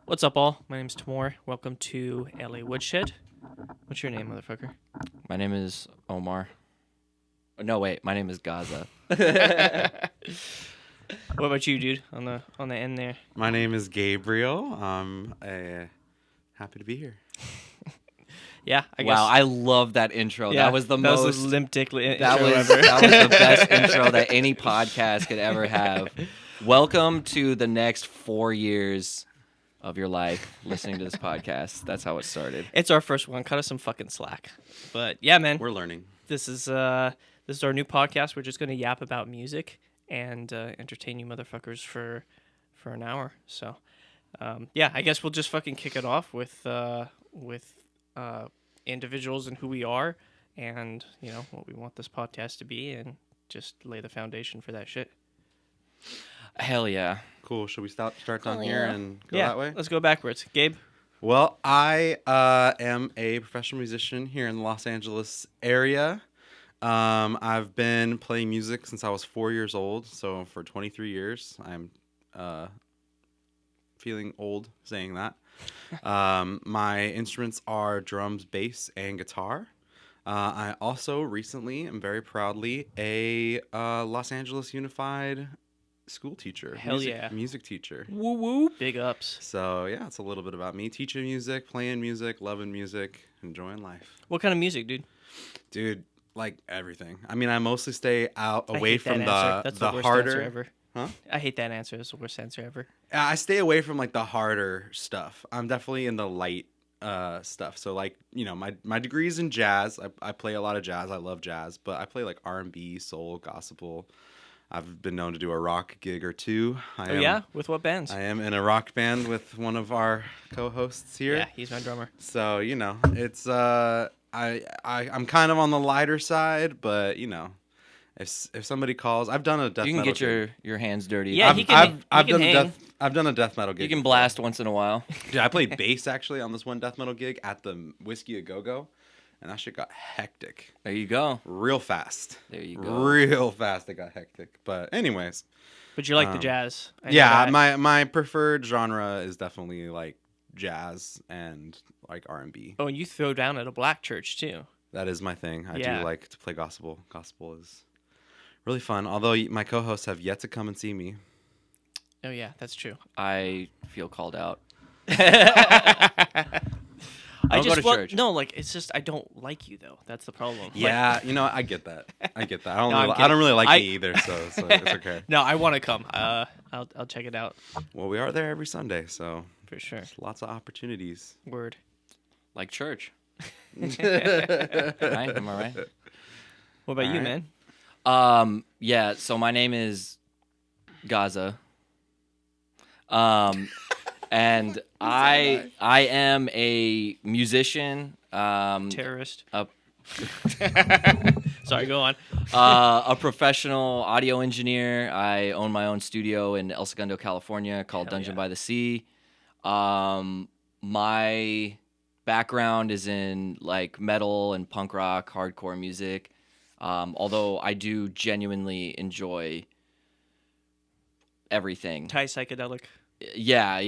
What's up, all? My name's Tamor. Welcome to LA Woodshed. What's your name, motherfucker? My name is Omar. No, wait. My name is Gaza. What about you, dude? On the end there. My name is Gabriel. Happy to be here. Yeah, I guess. Wow, I love that intro. Yeah, That was the that most. was a limp dick intro that was ever. that was the best intro that any podcast could ever have. Welcome to the next 4 years of your life listening to this podcast. That's how it started. It's our first one. Cut us some fucking slack. But yeah, man, We're learning. this is our new podcast. We're just gonna yap about music and entertain you motherfuckers for an hour. So yeah, I guess we'll just fucking kick it off with individuals and who we are, and you know what we want this podcast to be, and just lay the foundation for that shit. Hell yeah. Cool. Should we start down Oh, here yeah. and go Yeah, that way? let's go backwards. Gabe. Well, I am a professional musician here in the Los Angeles area. I've been playing music since I was 4 years old, so for 23 years. I'm feeling old saying that. My instruments are drums, bass, and guitar. I also recently, and very proudly, a Los Angeles Unified school teacher. Hell yeah. Music teacher. Woo woo. Big ups. So yeah, it's a little bit about me teaching music, playing music, loving music, enjoying life. What kind of music, dude? Dude, like everything. I mean, I mostly stay out I away hate from that answer. That's the worst answer harder. ever. Huh? I hate that answer. It's the worst answer ever. I stay away from like the harder stuff. I'm definitely in the light stuff. So like, you know, my degree's in jazz. I play a lot of jazz. I love jazz, but I play like R&B, soul, gospel. I've been known to do a rock gig or two. Yeah? With what bands? I am in a rock band with one of our co-hosts here. Yeah, he's my drummer. So, you know, it's I'm kind of on the lighter side, but you know, if somebody calls, I've done a death You can metal get gig. your hands dirty. Yeah, I've, he can- I've, he I've can done hang. I've done a death metal gig. You can before. blast once in a while. Dude, I played bass actually on this one death metal gig at the Whiskey A Go Go, and that shit got hectic There you go. real fast. There you go. Real fast, it got hectic. But anyways, But you like the jazz. I know yeah, that. my preferred genre is definitely like jazz and like R&B. Oh, and you throw down at a black church, too. That is my thing. I Yeah. do like to play gospel. Gospel is really fun. Although my co-hosts have yet to come and see me. Oh, yeah, that's true. I feel called out. I Don't go just to want, church. No, like, it's just, I don't like you, though. That's the problem. Like, Yeah, you know, I get that. I get that. I don't. No, I'm I don't really like kidding. me either, so it's okay. no, I want to come. I'll check it out Well, we are there every Sunday, so for sure. lots of opportunities. Word. Like church. Right? Am I right? What about you, Alright. man? Yeah, so my name is Gaza. And I am a musician, Terrorist. a Sorry, go on. a professional audio engineer. I own my own studio in El Segundo, California, called Hell Dungeon yeah. by the Sea. My background is in like metal and punk rock, hardcore music. Although I do genuinely enjoy everything. Thai psychedelic. Yeah,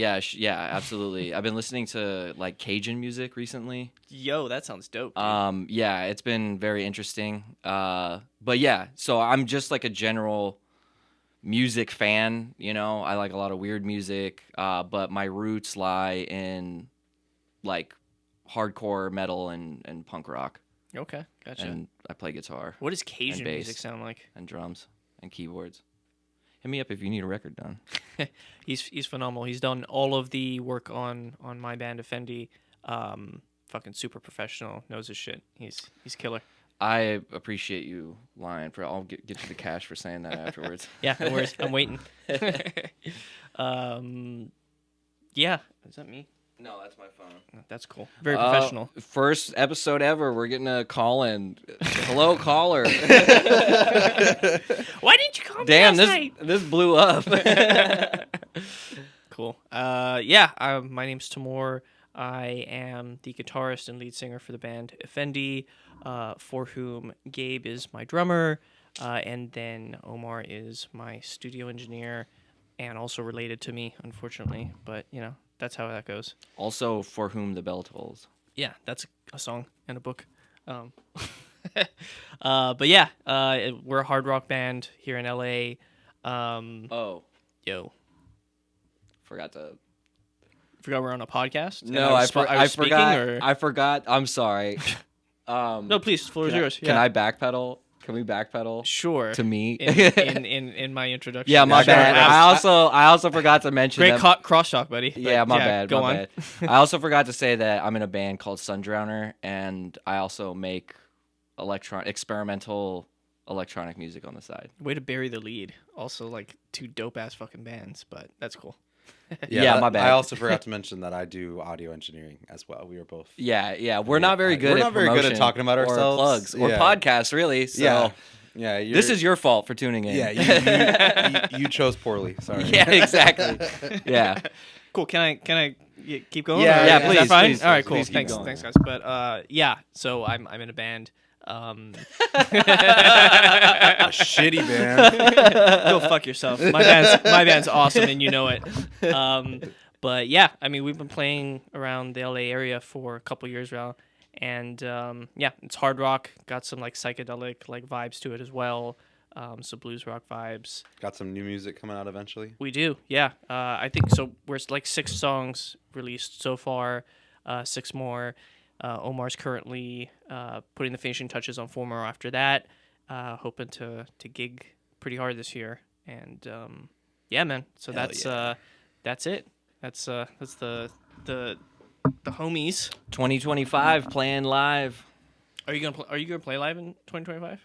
absolutely. I've been listening to like Cajun music recently. Yo, that sounds dope. Dude. Yeah, it's been very interesting. But yeah, so I'm just like a general music fan, you know. I like a lot of weird music, but my roots lie in like hardcore metal and punk rock. Okay, gotcha. And I play guitar What does Cajun bass. music sound like? and drums and keyboards. Hit me up if you need a record done. He's phenomenal. He's done all of the work on my band Effendi. Fucking super professional. Knows his shit. He's killer. I appreciate you lying for. I'll get you the cash for saying that afterwards. Yeah, no worries. I'm waiting. Yeah, is that me? No, that's my phone. That's cool. Very professional. First episode ever. We're getting a call in. Hello, caller. Why didn't you call me Damn, last night? this blew up. Cool. Yeah. My name's Tamor. I am the guitarist and lead singer for the band Effendi, for whom Gabe is my drummer, and then Omar is my studio engineer, and also related to me, unfortunately. But you know, that's how that goes. Also, For Whom the Bell Tolls. Yeah, that's a song and a book. Um, but yeah, we're a hard rock band here in LA. Oh, Yo, forgot to. forgot we're on a podcast. and No, was I was speaking, forgot. or I forgot. I'm sorry. no, please, floor is Can I- yours. Can Yeah, I backpedal? Can we backpedal? sure. To me. in my introduction. Yeah, my sure. bad. I also forgot to mention Great that. cross talk, buddy. But Yeah, my bad. Go my on. bad. I also forgot to say that I'm in a band called Sundrowner, and I also make experimental electronic music on the side. Way to bury the lead. Also, like 2 dope ass fucking bands, but that's cool. Yeah, my bad. I also forgot to mention that I do audio engineering as well. We are both. Yeah. We're not very good. We're at not very good at promotion talking about or ourselves. plugs or Yeah. podcasts, really. So Yeah. this is your fault for tuning in. Yeah, you chose poorly. Sorry. Yeah, exactly. Yeah. Cool. Can I keep going? Yeah, or yeah, is that please, fine? please, All right, please, cool. please keep Thanks, going. thanks, guys. But yeah, so I'm in a band. A shitty band. Go fuck yourself. My band's awesome, and you know it. But yeah, I mean, we've been playing around the LA area for a couple years now, and yeah, it's hard rock. Got some like psychedelic like vibes to it as well. Some blues rock vibes. Got some new music coming out eventually. We do, yeah. I think so. We're like 6 songs released so far, 6 more. Omar's currently putting the finishing touches on 4 more after that. Hoping to gig pretty hard this year, and yeah, man. So Hell that's yeah. that's it. That's the homies. 2025 playing live. Are you gonna play live in 2025?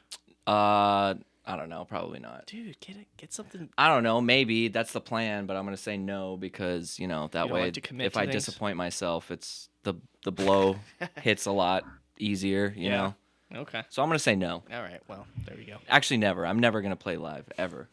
I don't know. Probably not. Dude, get something. I don't know. Maybe that's the plan, but I'm gonna say no because that You don't way, like to commit if to I things? disappoint myself, it's the blow hits a lot easier. You know. Okay. So I'm gonna say no. All right. Well, there we go. Actually, never. I'm never gonna play live ever.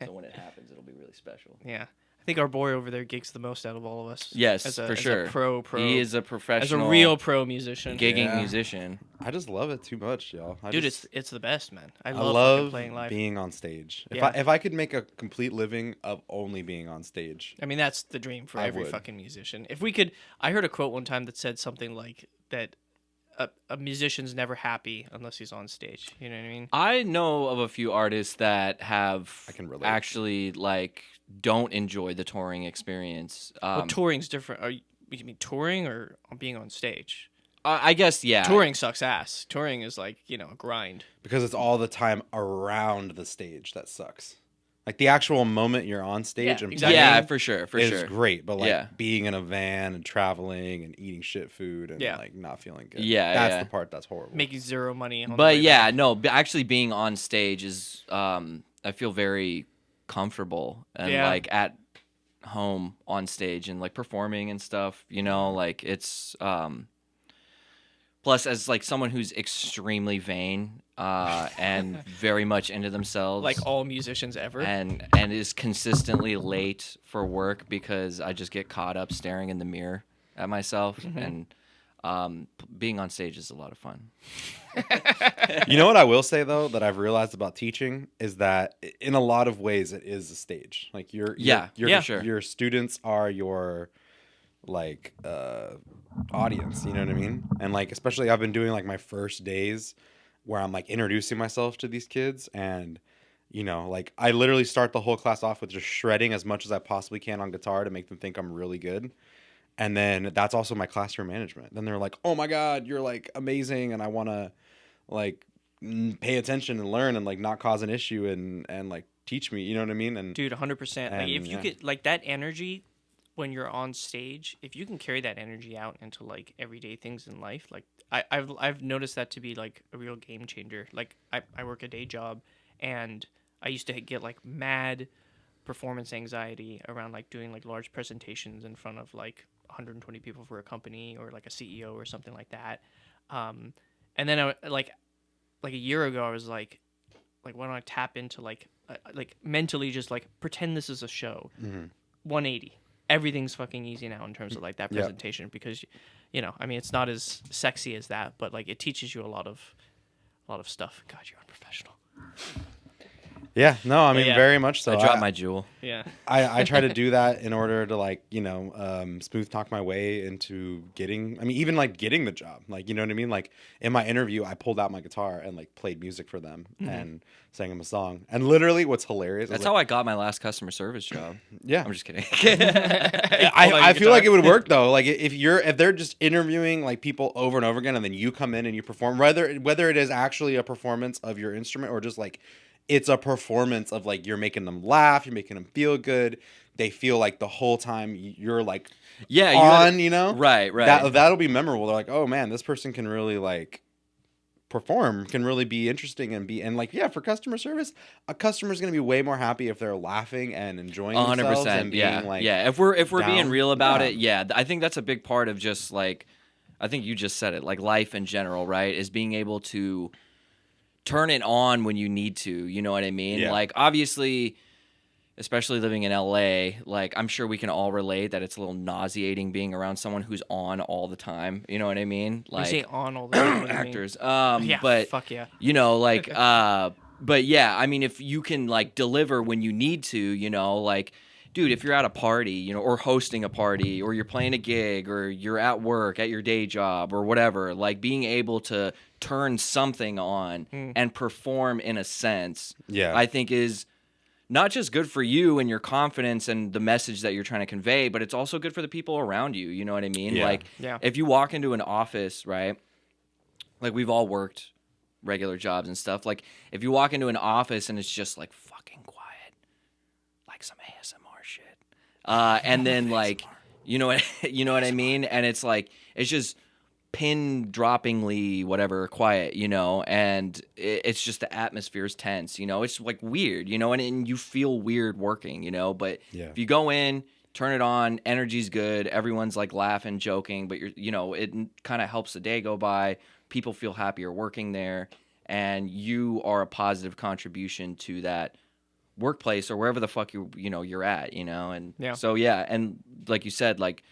So when it happens, it'll be really special. Yeah. I think our boy over there gigs the most out of all of us. Yes, as a, for as sure. A pro. He is a As a professional, real pro musician. gigging Yeah. musician. I just love it too much, y'all. Dude, it's the best, man. I I love, fucking love playing live. being on stage. Yeah. If I could make a complete living of only being on stage, I mean, that's the dream for I every would. fucking musician. If we could, I heard a quote one time that said something like that: a musician's never happy unless he's on stage. You know what I mean? I know of a few artists that have I can relate. actually don't enjoy the touring experience. Well, touring's different. You mean touring or being on stage? I guess yeah. Touring sucks ass. Touring is like a grind. because it's all the time around the stage that sucks. Like the actual moment you're on stage Yeah, and exactly. Yeah, playing for sure, for is sure. great, but like Yeah. being in a van and traveling and eating shit food and Yeah. like not feeling good. Yeah, that's yeah. the part that's horrible. Making zero money. On the But way yeah, back. no, actually being on stage is I feel very comfortable and Yeah. like at home on stage and like performing and stuff, like it's plus as like someone who's extremely vain and very much into themselves, like all musicians ever. and is consistently late for work because I just get caught up staring in the mirror at myself and being on stage is a lot of fun. You know what I will say though that I've realized about teaching is that in a lot of ways it is a stage. Like your Yeah, for sure. your students are your audience, you know what I mean? And like especially I've been doing like my first days where I'm like introducing myself to these kids and like I literally start the whole class off with just shredding as much as I possibly can on guitar to make them think I'm really good. And then that's also my classroom management. Then they're like, "Oh my God, you're like amazing, and I want to like pay attention and learn and like not cause an issue and like teach me." You know what I mean? And Dude, 100%. Like And, if you yeah. get like that energy when you're on stage, if you can carry that energy out into like everyday things in life, like I've noticed that to be like a real game changer. Like I work a day job, and I used to get like mad performance anxiety around like doing like large presentations in front of like 120 people for a company or like a CEO or something like that. And then like a year ago, I was like, why don't I tap into like mentally just like pretend this is a show. 180. Everything's fucking easy now in terms of like that Yeah. presentation because, I mean, it's not as sexy as that, but like it teaches you a lot of stuff. God, you're unprofessional. Yeah, no, I But mean yeah. very much so. I dropped my jewel. Yeah. I try to do that in order to like, smooth talk my way into even like getting the job. Like, you know what I mean? Like in my interview, I pulled out my guitar and like played music for them and sang them a song. And literally what's hilarious That's is how I got my last customer service job. yeah. I'm just kidding. I feel like it would work though. Like if they're just interviewing like people over and over again and then you come in and you perform, whether it is actually a performance of your instrument or just like it's a performance of like you're making them laugh, you're making them feel good. They feel like the whole time you're like Yeah, on, right. that'll be memorable. They're like, oh man, this person can really like perform, can really be interesting and like yeah, for customer service, a customer's gonna be way more happy if they're laughing and enjoying themselves 100%. and being like yeah. If we're being down. real about Yeah. it, yeah, I think that's a big part of just like, I think you just said it, like life in general, right? Is being able to turn it on when you need to. You know what I mean? Yeah. Like obviously, especially living in LA, like I'm sure we can all relate that it's a little nauseating being around someone who's on all the time. You know what I mean? You Like say on all the time. What do you mean? actors. Yeah. But Fuck yeah. like but yeah, I mean if you can like deliver when you need to, like dude, if you're at a party, or hosting a party or you're playing a gig or you're at work at your day job or whatever, like being able to turn something on and perform in a sense, Yeah. I think is not just good for you and your confidence and the message that you're trying to convey, but it's also good for the people around you. You know what I mean? Yeah. Like, Yeah. if you walk into an office, right? Like, we've all worked regular jobs and stuff. Like, if you walk into an office and it's just like fucking quiet, like some ASMR shit, and then like, you know what I mean? And it's like it's just pin droppingly whatever quiet, and it's just the atmosphere is tense, it's like weird, and you feel weird working, but Yeah. if you go in, turn it on, energy's good, everyone's like laughing, joking, but it kind of helps the day go by, people feel happier working there, and you are a positive contribution to that workplace or wherever the fuck you're at, and Yeah. so yeah, and like you said, like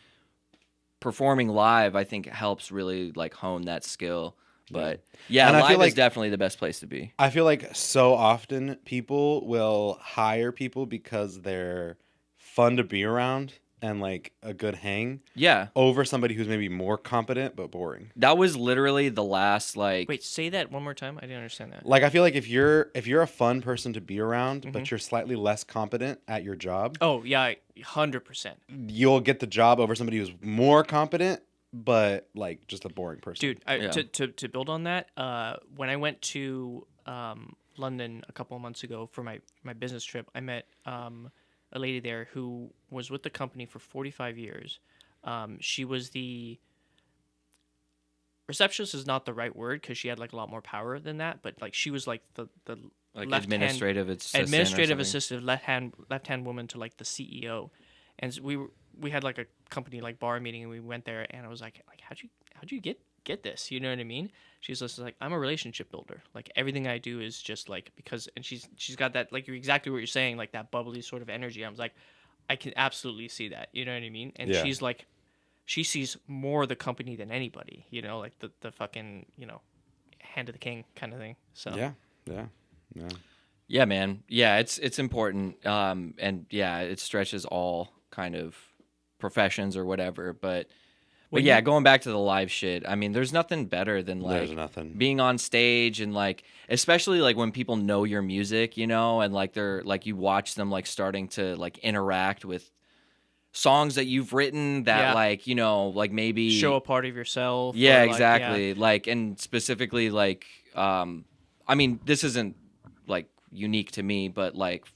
performing live, I think helps really like hone that skill. But yeah, And I feel live is like- definitely the best place to be. I feel like so often people will hire people because they're fun to be around and like a good hang Yeah, over somebody who's maybe more competent but boring. that was literally the last like. Wait, say that one more time. I didn't understand that. Like I feel like if you're a fun person to be around but you're slightly less competent at your job, Oh yeah, 100%. you'll get the job over somebody who's more competent but like just a boring person. Dude, Yeah. to build on that, when I went to London a couple of months ago for my business trip, I met a lady there who was with the company for 45 years. She was the receptionist is not the right word because she had like a lot more power than that, but like she was like the Like left-hand- administrative assistant. administrative or something. assistant, left hand woman to like the CEO, and so we had like a company like bar meeting and we went there and I was like how'd you get this, you know what I mean? She's just like, I'm a relationship builder, like everything I do is just like because, and she's got that like exactly what you're saying, like that bubbly sort of energy. I was like, I can absolutely see that, you know what I mean? And Yeah. she's like, she sees more of the company than anybody, like the fucking hand of the king kind of thing. So Yeah. Yeah, man. Yeah, it's important. And yeah, it stretches all kind of professions or whatever. But When yeah, you- going back to the live shit, I mean, there's nothing better than like There's nothing. being on stage and like, especially like when people know your music, and like they're like you watch them like starting to like interact with songs that you've written that Yeah. like like maybe show a part of yourself. yeah, or, like, exactly. Like, and specifically, like, I mean, this isn't like unique to me, but like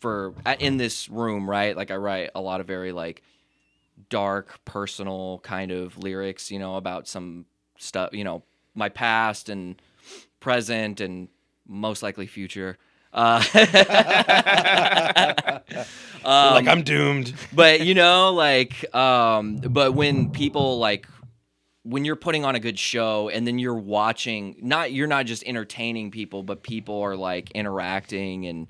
in this room, right? Like, I write a lot of very like dark, personal kind of lyrics, about some stuff, my past and present and most likely future. Like I'm doomed. But but when people like when you're putting on a good show and then you're watching, you're not just entertaining people, but people are like interacting and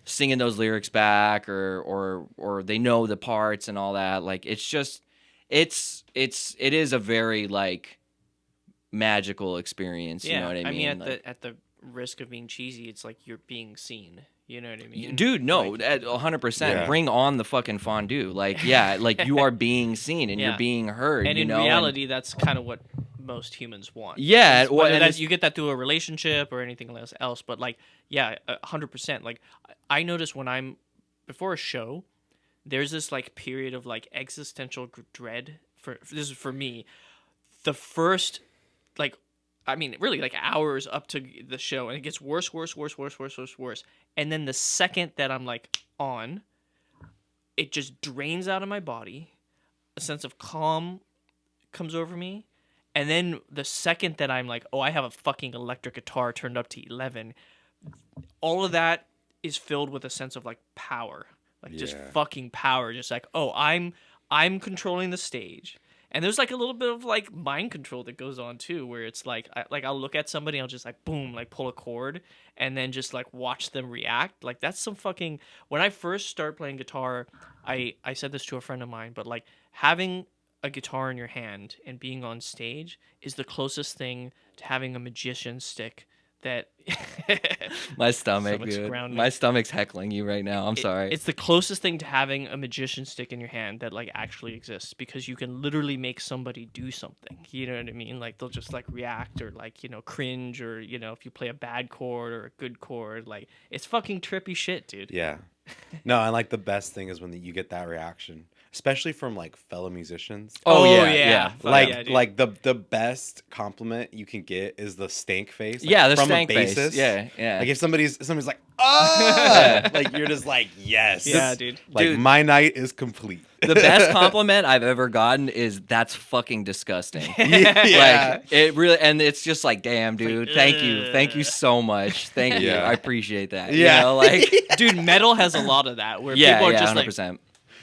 singing those lyrics back or they know the parts and all that. Like it's just it is a very like magical experience. Yeah, You know what I mean? at Like, the risk of being cheesy, it's like you're being seen. You know what I mean? Dude, no, Like, 100%. Yeah. Bring on the fucking fondue. Like, yeah, like you are being seen and Yeah. you're being heard. and you in know? reality, that's kind of what most humans want. Yeah, It's well, whether and that's it's- you get that through a relationship or anything else. But like, yeah, 100%. Like, I notice when I'm before a show, there's this like period of like existential dread. This is for me, the first like, I mean, really like hours up to the show, and it gets worse, worse. And then the second that I'm like on, it just drains out of my body. A sense of calm comes over me. And then the second that I'm like, oh, I have a fucking electric guitar turned up to 11, all of that is filled with a sense of like power. Like just Yeah. fucking power. Just like, oh, I'm controlling the stage. And there's like a little bit of like mind control that goes on too, where it's like I'll look at somebody, I'll just like boom, like pull a chord, and then just like watch them react. Like that's some fucking. When I first started playing guitar, I said this to a friend of mine, but like having a guitar in your hand and being on stage is the closest thing to having a magician's stick that My stomach, Stomach's dude. grounding. My stomach's heckling you right now. I'm sorry. It's the closest thing to having a magician's stick in your hand that like actually exists, because you can literally make somebody do something. You know what I mean? Like they'll just like react or like, you know, cringe, or, you know, if you play a bad chord or a good chord, like it's fucking trippy shit, dude. Yeah. No, and like the best thing is when you get that reaction, especially from like fellow musicians. Oh, Oh, yeah, yeah. yeah. Fuck Like yeah, dude. like the best compliment you can get is the stank face. Like, Yeah, the from stank a face. bassist. Yeah, yeah. Like if somebody's like, ah, like you're just like, yes. Yeah, dude. Like Dude. my night is complete. The best compliment I've ever gotten is that's fucking disgusting. Yeah. Like it really, and it's just like, damn, dude, like, thank you so much, thank you, Yeah. I appreciate that. Yeah. You know, like Dude, metal has a lot of that where yeah, people are yeah, just 100%.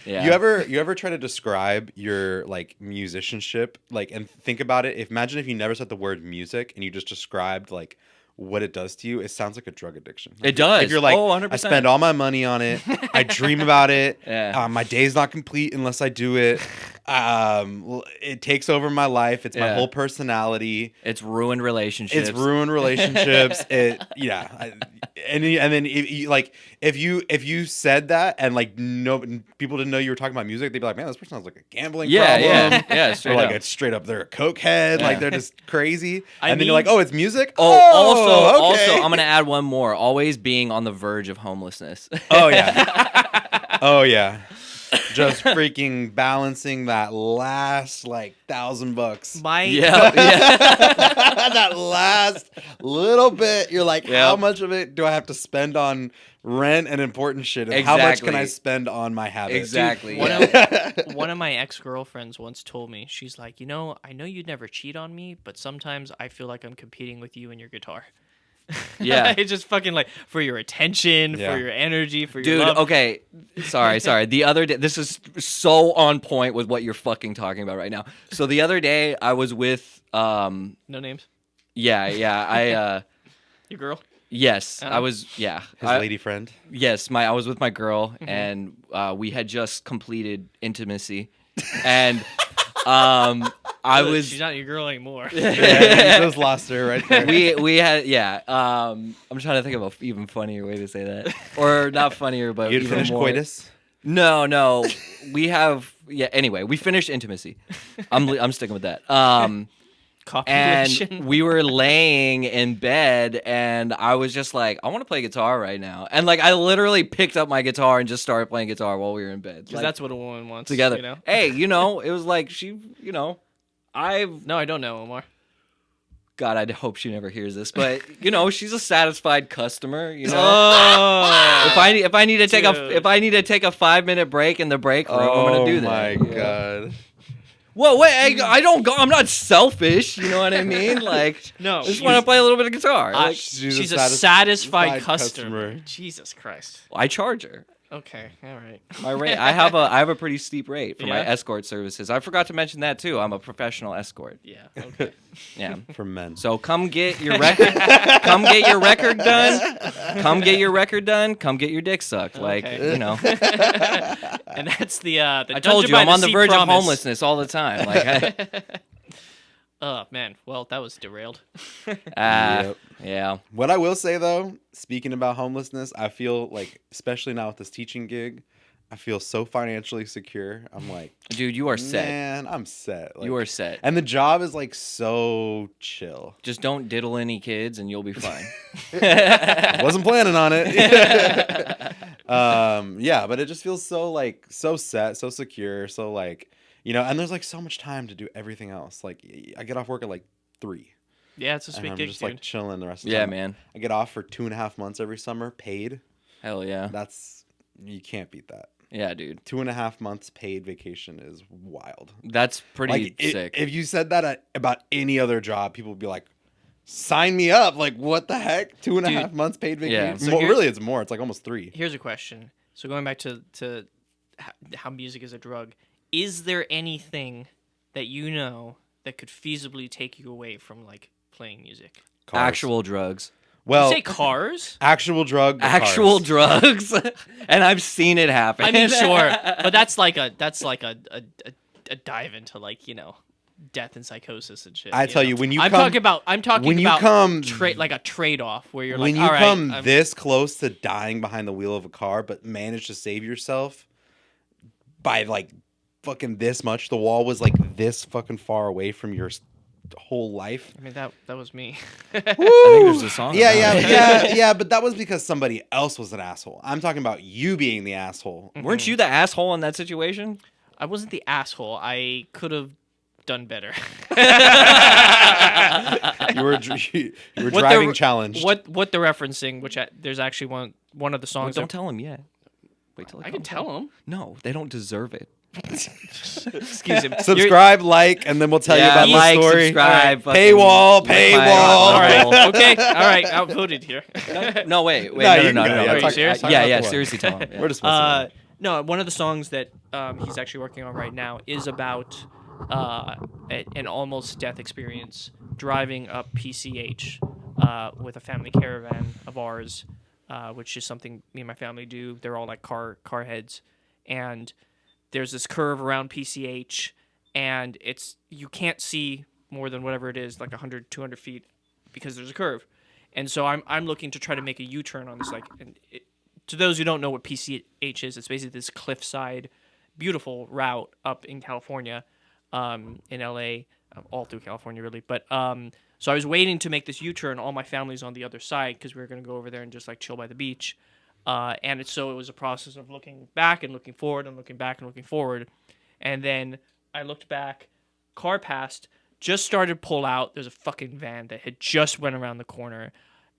Yeah. You ever try to describe your like musicianship, like, and think about it? Imagine if you never said the word music and you just described like what it does to you. It sounds like a drug addiction. It does. If you're like, Oh, 100%. I spend all my money on it. I dream about it. Yeah. My day's not complete unless I do it. It takes over my life. It's my Yeah. whole personality. It's ruined relationships. It's ruined relationships. And then if you said that and like no people didn't know you were talking about music, they'd be like, man, this person has like a gambling Yeah, problem. yeah, yeah. Or Straight like up. it's straight up they're a coke head. Like Yeah. they're just crazy. I And then you're mean- like, oh, it's music. Oh, okay. also, I'm gonna add one more. Always being on the verge of homelessness. Oh yeah. Oh yeah. Just freaking balancing that last like $1,000. my yeah, yeah. That last little bit, you're like, how Yep. much of it do I have to spend on rent and important shit? And how much can I Exactly. spend on my habits? Exactly. One yeah. of, one of my ex-girlfriends once told me, she's like, I know you'd never cheat on me, but sometimes I feel like I'm competing with you and your guitar. Yeah. It's just fucking like for your attention, Yeah. for your energy, for your Dude, love. okay. Sorry. The other day, this is so on point with what you're fucking talking about right now. So the other day, I was with, No names. yeah, Your girl. yes, Oh. I was, yeah. His I- lady friend. Yes, I was with my girl, Mm-hmm. and we had just completed intimacy, and I Look, was She's not your girl anymore. Yeah, you just lost her right there. we had yeah. I'm trying to think of an even funnier way to say that, or not funnier, but You'd even finish more. coitus. No, we have yeah. Anyway, we finished intimacy. I'm sticking with that. Copulation. And we were laying in bed, and I was just like, I want to play guitar right now. And like, I literally picked up my guitar and just started playing guitar while we were in bed. Because Like, that's what a woman wants. together. You know? Hey, it was like I've No, I don't know, Omar. God, I hope she never hears this, but she's a satisfied customer. Oh. If I need to take Dude. a 5-minute break in the break room, I'm gonna do that. Oh my you know? god. Whoa, wait! I don't go. I'm not selfish. You know what I mean? Like, No, I just you- want to play a little bit of guitar. Like, she's a satisfied satisfied customer. customer. Jesus Christ. I charge her. Okay, all right. My rate. I have a pretty steep rate for my Yeah? escort services. I forgot to mention that too. I'm a professional escort. Yeah. Okay. Yeah. For men. So come get your record. Come get your record done. Come get your record done. Come get your dick sucked. Like Okay. And that's the I told Dungeon you, by I'm on the Sea verge promise. of homelessness all the time. Like, Oh man, well that was derailed. Yep. Yeah. What I will say though, speaking about homelessness, I feel like, especially now with this teaching gig, I feel so financially secure. I'm like, Dude, you are set. man, I'm set. Like, You are set. and the job is like so chill. Just don't diddle any kids and you'll be fine. Wasn't planning on it. Yeah, but it just feels so like so set, so secure, so like, and there's like so much time to do everything else. Like I get off work at like 3. Yeah, it's a And sweet I'm gig, just dude. like chilling the rest of the Yeah, time. man. I get off for 2.5 months every summer, paid. Hell yeah. You can't beat that. Yeah, dude. 2.5 months paid vacation is wild. That's pretty sick. If you said that about any other job, people would be like, sign me up. Like, what the heck? 2.5 months paid Yeah. vacation? So Really, it's more. It's like almost 3. Here's a question. So going back to how music is a drug, is there anything that you know that could feasibly take you away from like playing music? Cars. Actual drugs. Well, You say cars? actual drug. Actual cars. drugs. And I've seen it happen. I mean, sure, but that's like a dive into like death and psychosis and shit. I tell you, when you I'm come- talking about when you come- like a trade off where you're When like, you all right, come I'm- this close to dying behind the wheel of a car, but manage to save yourself by like fucking this much, the wall was like this fucking far away from your whole life. I mean that was me. I think there's a song Yeah, about yeah, it. yeah. But that was because somebody else was an asshole. I'm talking about you being the asshole. Weren't you the asshole in that situation? I wasn't the asshole. I could have done better. You were What driving the- challenged. What they're referencing, which there's actually one of the Well, songs. don't tell them yet. Wait till I can tell them. No, they don't deserve it. Excuse him. Subscribe, like, and then we'll tell you Yeah, about like, the story. subscribe, fucking Paywall, lick my paywall. All right. asshole. Okay. All right. Outvoted here. No, wait, No, you no, can go, no, yeah, no. talk- serious? talk Yeah, about yeah, the one. seriously, tell them. We're just messing around. No, one of the songs that he's actually working on right now is about an almost death experience driving up PCH with a family caravan of ours, which is something me and my family do. They're all like car heads, and there's this curve around PCH, and you can't see more than whatever it is, like 100, 200 feet, because there's a curve. And so I'm looking to try to make a U-turn on this, to those who don't know what PCH is, it's basically this cliffside, beautiful route up in California, in LA, all through California really. But so I was waiting to make this U-turn. All my family's on the other side because we were gonna go over there and just like chill by the beach. And so it was a process of looking back and looking forward and looking back and looking forward. And then I looked back, car passed, just started to pull out. There's a fucking van that had just went around the corner,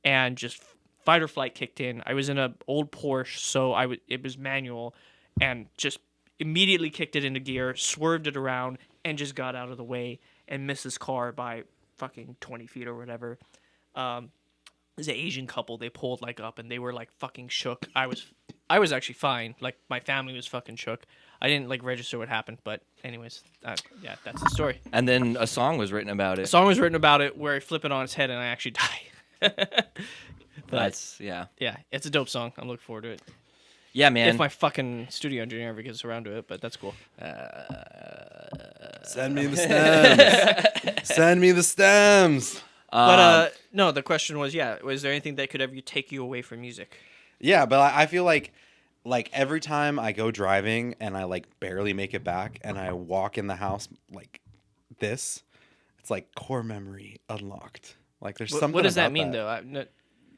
and just fight or flight kicked in. I was in an old Porsche, so it was manual, and just immediately kicked it into gear, swerved it around, and just got out of the way and missed this car by fucking 20 feet or whatever. It was an Asian couple. They pulled like up, and they were like fucking shook. I was actually fine. Like my family was fucking shook. I didn't like register what happened, but anyways, yeah, that's the story. And then a song was written about A it. song was written about it where I flip it on its head and I actually die. That's yeah, it's a dope song. I'm looking forward to it. yeah, man. If my fucking studio engineer ever gets around to it, but that's cool. Send me the stems. Send me the stems. But no, the question was, was there anything that could ever take you away from music? Yeah, but I feel like every time I go driving and I like barely make it back and I walk in the house like this, it's like core memory unlocked. Like there's something. What does that about mean though?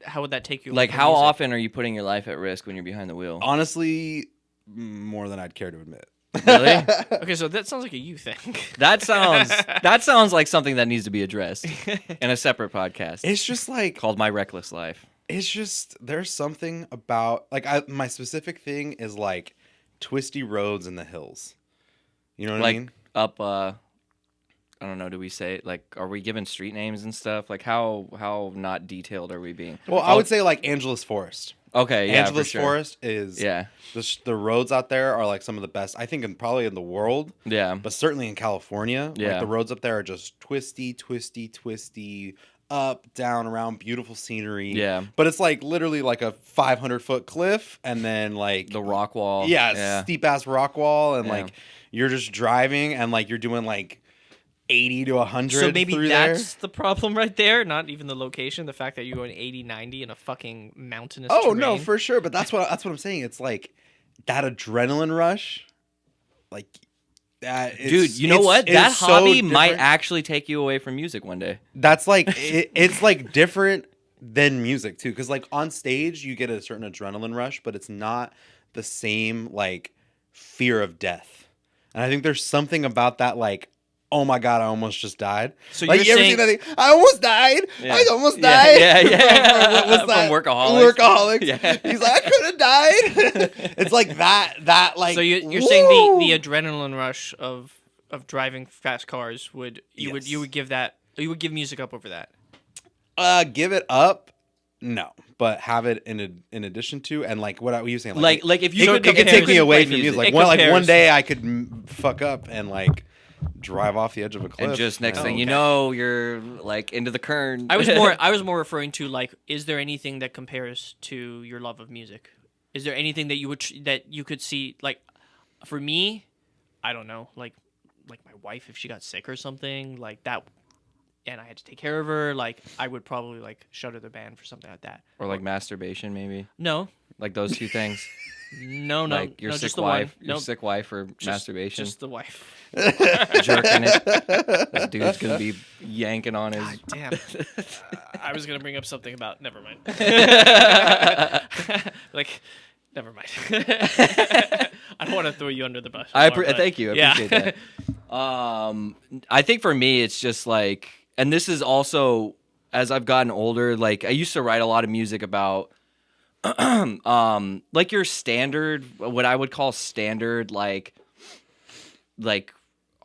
How would that take you away like, from how music? often are you putting your life at risk when you're behind the wheel? Honestly, more than I'd care to admit. Really? Okay, so that sounds like a you thing. That sounds like something that needs to be addressed in a separate podcast It's just like called My Reckless Life. it's just there's something about like my specific thing is like twisty roads in the hills. You know what I Like mean? up I don't know, do we say like are we given street names and stuff? Like how not detailed are we being? Well, I would say like Angeles Forest. Okay, yeah, Angeles for sure. Forest is Yeah. the roads out there are like some of the best I think probably in the world. Yeah. But certainly in California, Yeah. like the roads up there are just twisty, up, down, around, beautiful scenery. Yeah. But it's like literally like a 500-foot cliff, and then like The rock wall. steep ass rock wall, and Yeah. like you're just driving, and like you're doing like 80 to 100 So maybe through that's the problem right there. Not even the location. The fact that you're going 80, 90 in a fucking mountainous there. Oh terrain. no, for sure. But that's what I'm saying. It's like that adrenaline rush, like that. Dude, you know what? It's That so hobby might different. actually take you away from music one day. That's like it's like different than music too, because like on stage you get a certain adrenaline rush, but it's not the same like fear of death. And I think there's something about that, like, oh my god, I almost just died. So Like, you're you ever saying seen that thing? I almost died. Yeah. I almost Yeah, died. yeah, yeah. What was From that? Workaholics. Workaholics. Yeah. He's like, I could have died. It's like that. Like, so you're woo! saying the adrenaline rush of driving fast cars would you Yes. would give music up over that? Give it up. No, but have it in addition to, and like what were you saying? Like if you it could take me compares. away play from music. It Like compares. one day I could fuck up and like drive off the edge of a cliff. and just next Oh, thing you okay. know, you're like into the kern. I was more referring to like, is there anything that compares to your love of music? Is there anything that you could see like, for me, I don't know, like my wife, if she got sick or something like that, and I had to take care of her, like I would probably like shutter the band for something like that. Or like masturbation, maybe. No, Like those two things. no, Like your no, sick just the wife, one. your No, sick wife or masturbation. Just the wife. Jerking it. This dude's gonna be yanking on his. God damn. I was gonna bring up something about. Never mind. Like, never mind. I don't want to throw you under the bus. Thank you. I appreciate that. I think for me, it's just like, and this is also as I've gotten older. Like I used to write a lot of music about, like your standard, what I would call standard, like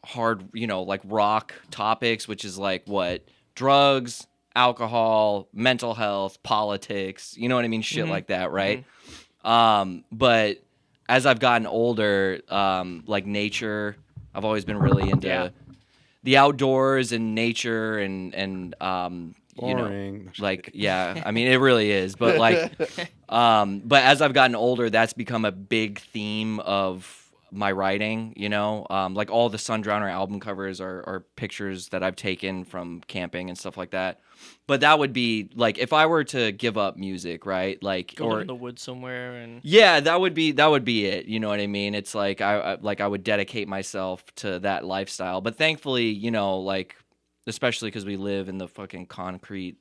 hard, like rock topics, which is like what drugs, alcohol, mental health, politics. You know what I mean? Shit like that, right? But as I've gotten older, like nature, I've always been really into the outdoors and nature and you know, Boring. like, yeah, I mean, it really is. But like, but as I've gotten older, that's become a big theme of my writing, like all the Sundowner album covers are pictures that I've taken from camping and stuff like that. But that would be like, if I were to give up music, right? Like, Go live in the woods somewhere and. yeah, that would be it. You know what I mean? It's like I would dedicate myself to that lifestyle. But thankfully, like, especially because we live in the fucking concrete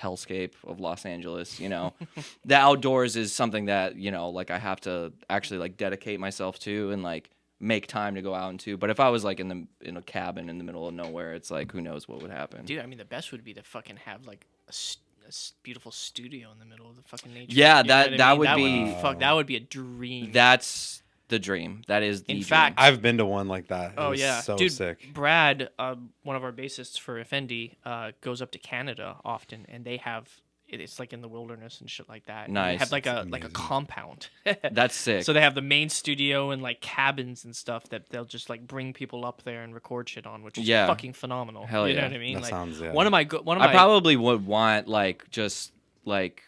hellscape of Los Angeles, the outdoors is something that, like I have to actually like dedicate myself to and like make time to go out into. But if I was like in a cabin in the middle of nowhere, it's like, who knows what would happen. Dude, I mean, the best would be to fucking have like a beautiful studio in the middle of the fucking nature. Yeah, You know what I that mean? would be that would be a dream. That's the dream. That is the In dream. fact, I've been to one like that. It Oh was yeah, so dude. sick. Brad, one of our bassists for Effendi, goes up to Canada often, and they have it's like in the wilderness and shit like that. And Nice. They have like a amazing. compound. That's sick. So they have the main studio and like cabins and stuff that they'll just like bring people up there and record shit on, which is Yeah. fucking phenomenal. Hell you yeah. know what I mean? That Like sounds, yeah. one of my I probably would want like just like,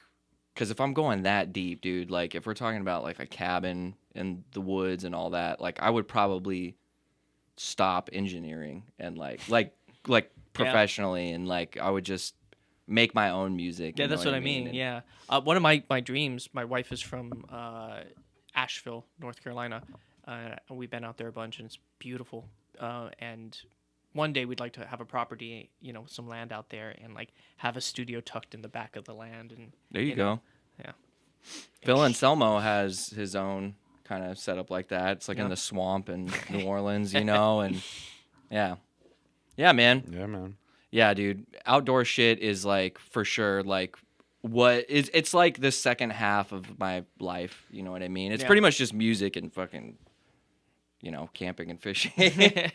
because if I'm going that deep, dude, like if we're talking about like a cabin in the woods and all that, like I would probably stop engineering and like professionally, and like I would just make my own music. Yeah, you know that's what I mean. And- Yeah, one of my dreams. My wife is from Asheville, North Carolina. We've been out there a bunch, and it's beautiful. And one day we'd like to have a property, with some land out there, and like have a studio tucked in the back of the land. And There you know, go. yeah. Phil Anselmo has his own kind of setup like that. It's like Yeah. in the swamp in New Orleans, and yeah, man. Yeah, man. Yeah, dude. Outdoor shit is like for sure like it's like the second half of my life, you know what I mean? It's Yeah. pretty much just music and fucking camping and fishing. Yeah,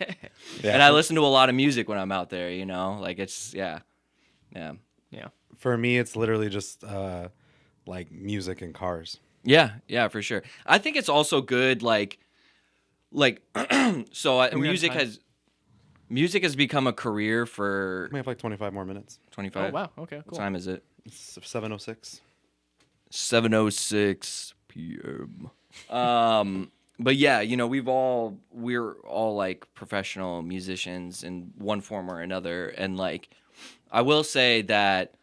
And I listen to a lot of music when I'm out there, like it's yeah. Yeah. for me, it's literally just like music and cars. Yeah, for sure. I think it's also good like so we on music time? has become a career for We have like 25 more minutes. 25. Oh wow. Okay. What Cool. time is it? It's 7:06. 7:06 p.m. but yeah, we're all like professional musicians in one form or another, and like I will say that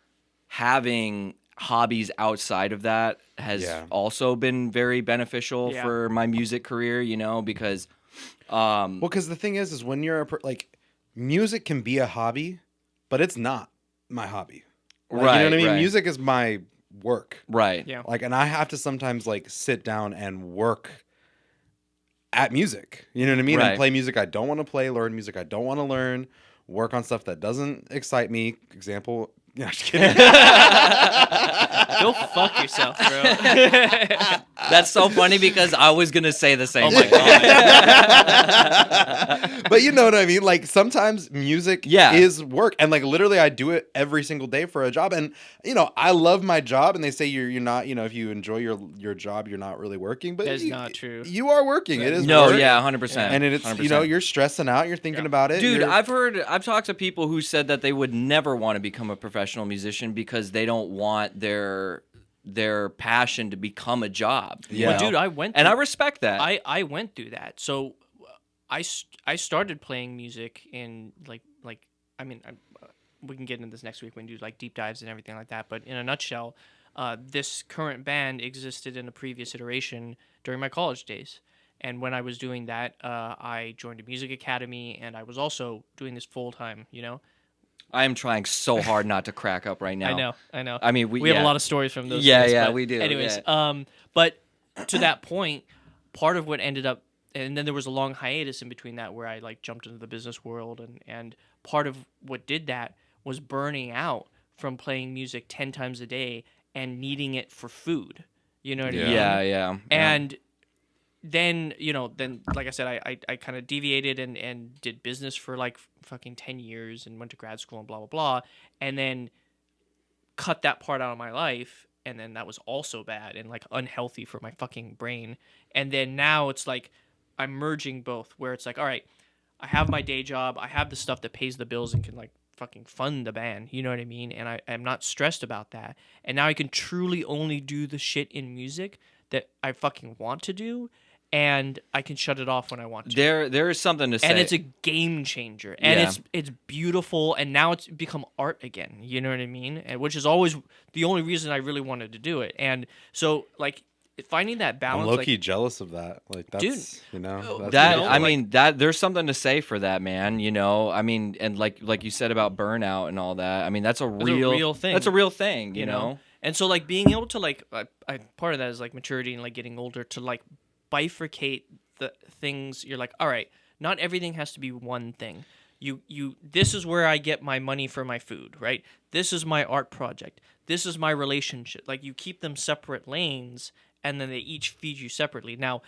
having hobbies outside of that has Yeah. also been very beneficial Yeah. for my music career, because Well, because the thing is when you're like, music can be a hobby, but it's not my hobby. Like, you know what I mean? right, Music is my work. right. Yeah. Like, and I have to sometimes like sit down and work at music. You know what I mean? And Right. play music I don't want to play, learn music I don't want to learn, work on stuff that doesn't excite me. Example, yeah, just kidding. Go fuck yourself, bro. That's so funny because I was gonna say the same. Oh my God. But you know what I mean? Like, sometimes music Yeah. is work, and like literally I do it every single day for a job. And I love my job, and they say you're not, if you enjoy your job, you're not really working. But That's not true. You are working. It is No, work. yeah, 100%. And it's 100%. you're stressing out, you're thinking Yeah. about it. Dude, you're- I've talked to people who said that they would never want to become a professional musician because they don't want their passion to become a job. you Yeah. Well, know? dude, I went. and through- I respect that. I went through that. So I started playing music in like I mean we can get into this next week when we do like deep dives and everything like that. But in a nutshell, this current band existed in a previous iteration during my college days. And when I was doing that, I joined a music academy, and I was also doing this full time. I am trying so hard not to crack up right now. I know. I mean, We have a lot of stories from those. Yeah, days, yeah, but we do, Anyways, yeah. but to that point, part of what ended up, and then there was a long hiatus in between that where I like jumped into the business world, and part of what did that was burning out from playing music 10 times a day and needing it for food. You know what I mean? Yeah. And then like I said, I kind of deviated and did business for like fucking 10 years and went to grad school and blah blah blah, and then cut that part out of my life, and then that was also bad and like unhealthy for my fucking brain. And then now it's like I'm merging both, where it's like, all right, I have my day job, I have the stuff that pays the bills and can like fucking fund the band, you know what I mean, and I'm not stressed about that, and now I can truly only do the shit in music that I fucking want to do, and I can shut it off when I want to. There is something to say. And it's a game changer, and Yeah. it's beautiful, and now it's become art again. You know what I mean? And which is always the only reason I really wanted to do it. And so, like, finding that I'm balance, low like, key jealous of that. Like, that's Dude, that's that beautiful. I mean that there's something to say for that, man. I mean, and like you said about burnout and all that. I mean, that's a real thing. That's a real thing, you know. And so, like, being able to like, I part of that is like maturity and like getting older to like bifurcate the things. You're like, all right, not everything has to be one thing. This is where I get my money for my food, right? This is my art project. This is my relationship. Like, you keep them separate lanes, and then they each feed you separately. Now,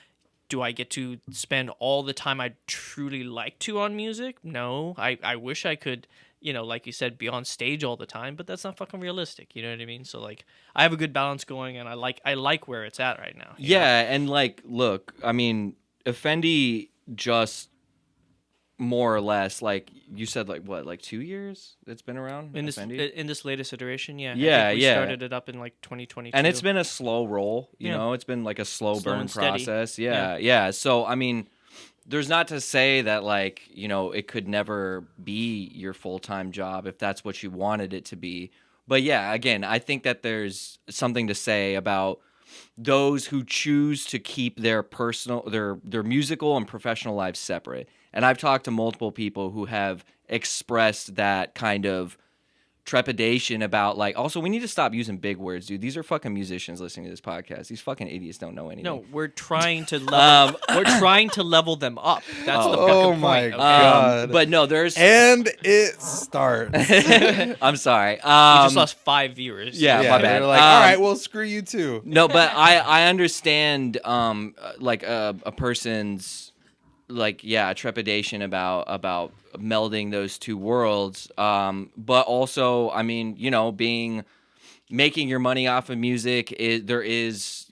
do I get to spend all the time I'd truly like to on music? No. I wish I could, like you said, be on stage all the time, but that's not fucking realistic. You know what I mean? So, like, I have a good balance going, and I like where it's at right now. you know? Yeah, and like, look, I mean, Effendi just more or less, like you said, like what, like 2 years it's been around. In Effendi? this latest iteration, yeah. Yeah, I think we yeah. started it up in like 2022. And it's been a slow roll, Yeah. It's been like a slow Slow burn and steady. process. Yeah. So, I mean, there's not to say that, like, it could never be your full-time job if that's what you wanted it to be. But yeah, again, I think that there's something to say about those who choose to keep their their musical and professional lives separate. And I've talked to multiple people who have expressed that kind of trepidation about, like, also, we need to stop using big words, dude. These are fucking musicians listening to this podcast. These fucking idiots don't know anything. No, we're trying to level. We're trying to level them up. That's the fucking Oh point. my okay? God. But no, there's And it starts. I'm sorry. We just lost 5 viewers. yeah, my bad. They're like, all right, well, screw you too. No, but I understand like a person's, like, trepidation about melding those two worlds, but also, I mean, making your money off of music there is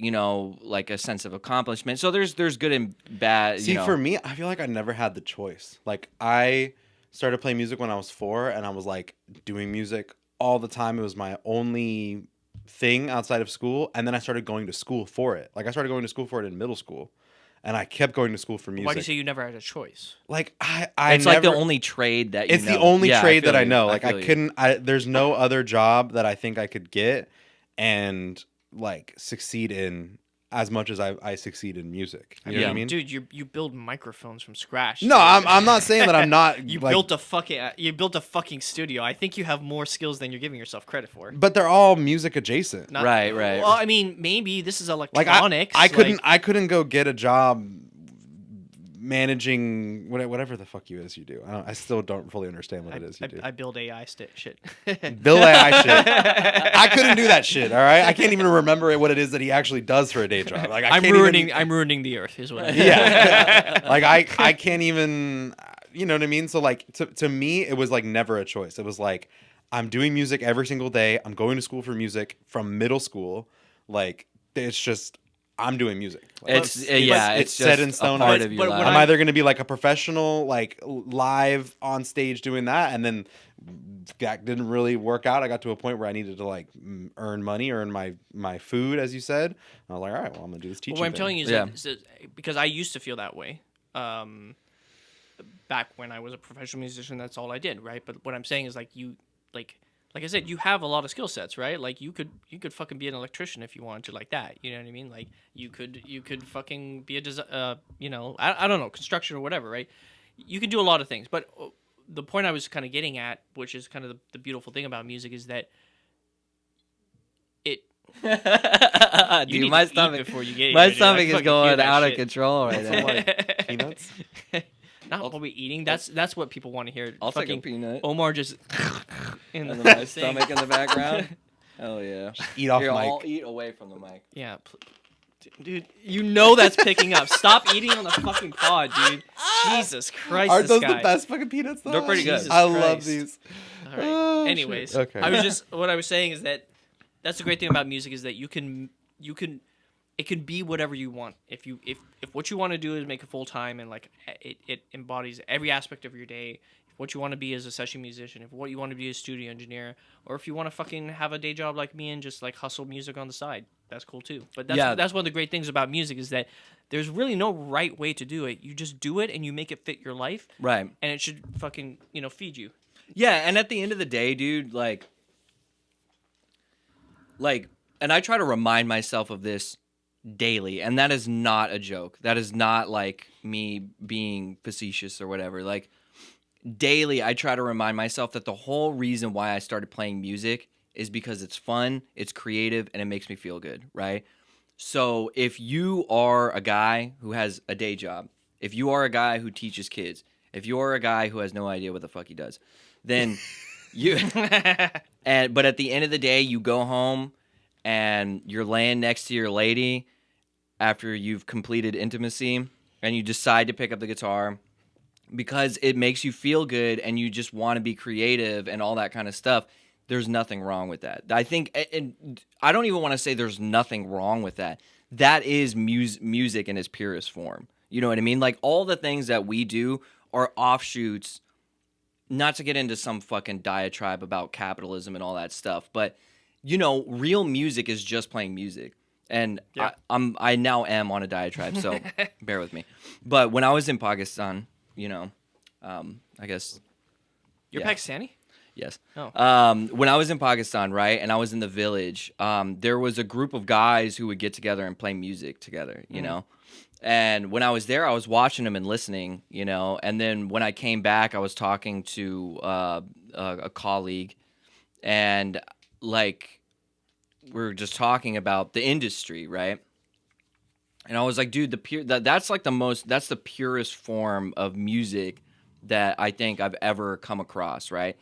like a sense of accomplishment. So there's good and bad. See, for me, I feel like I never had the choice. Like, I started playing music when I was 4, and I was like doing music all the time. It was my only thing outside of school, and then I started going to school for it. Like, I started going to school for it in middle school, and I kept going to school for music. Why do you say you never had a choice? Like I It's never, like the only trade that you it's know. the only Yeah, trade that feel I you. know. Like I feel you. couldn't. There's no other job that I think I could get and like succeed in as much as I succeed in music. You know what I mean? Dude, you build microphones from scratch. No, dude. I'm not saying that I'm not. You like, built a fucking studio. I think you have more skills than you're giving yourself credit for. but they're all music adjacent. Not- Right. Well, I mean, maybe this is Like electronics. I couldn't go get a job managing whatever the fuck you do. I still don't fully understand what it is you do. I build AI shit. Build AI shit. I couldn't do that shit. All right, I can't even remember what it is that he actually does for a day job. Like I'm ruining the earth. Is what I mean. Yeah, like I can't even. You know what I mean? So like to me, it was like never a choice. It was like I'm doing music every single day. I'm going to school for music from middle school. Like it's just I'm doing music. Like, It's it's set just in stone. A part But of your when life. I'm either going to be like a professional, like live on stage doing that, and then that didn't really work out. I got to a point where I needed to like earn money, earn my food, as you said. And I was like, all right, well, I'm gonna do this teaching. What I'm thing. telling you is Yeah. because I used to feel that way. Back when I was a professional musician, that's all I did, right? But what I'm saying is like I said, you have a lot of skill sets, right? Like you could fucking be an electrician if you wanted to, like that. You know what I mean? Like you could fucking be a I don't know, construction or whatever, right? You could do a lot of things, but the point I was kind of getting at, which is kind of the beautiful thing about music, is that it. You Dude, need my to eat stomach, before you get my here, dude. I stomach is fucking hear going that out of shit. control right now. Like peanuts. Not what we're eating. That's what people want to hear. I'll take a Fucking peanut. Omar just in And the then my thing. stomach in the background. Hell yeah. Eat off Here, mic. I'll eat away from the mic. Yeah, dude, you know that's picking up. Stop eating on the fucking pod, dude. Jesus Christ, Aren't this those guy. the best fucking peanuts? Though? They're pretty good. Jesus I love Christ. these. All right. Oh, Anyways, shit. Okay. what I was saying is that's the great thing about music is that you can it can be whatever you want. If what you want to do is make it full time and like it embodies every aspect of your day. If what you want to be is a session musician, if what you want to be is a studio engineer, or if you want to fucking have a day job like me and just like hustle music on the side, that's cool too. But that's one of the great things about music is that there's really no right way to do it. You just do it and you make it fit your life. Right. And it should fucking, feed you. Yeah, and at the end of the day, dude, like, and I try to remind myself of this daily, and that is not a joke. That is not like me being facetious or whatever. Like, daily, I try to remind myself that the whole reason why I started playing music is because it's fun, it's creative, and it makes me feel good, right? So if you are a guy who has a day job, if you are a guy who teaches kids, if you are a guy who has no idea what the fuck he does, then you but at the end of the day, you go home and you're laying next to your lady after you've completed intimacy and you decide to pick up the guitar because it makes you feel good and you just want to be creative and all that kind of stuff. There's nothing wrong with that. I think, and I don't even want to say there's nothing wrong with that. That is music in its purest form. You know what I mean? Like all the things that we do are offshoots, not to get into some fucking diatribe about capitalism and all that stuff, but real music is just playing music. And Yeah. I now am on a diatribe, so bear with me. But when I was in Pakistan, I guess You're Yeah. Pakistani? yes. Oh. When I was in Pakistan, right, and I was in the village, there was a group of guys who would get together and play music together, you know. And when I was there, I was watching them and listening, And then when I came back, I was talking to a colleague, and like we were just talking about the industry, right? And I was like, dude, that's the purest form of music that I think I've ever come across, right?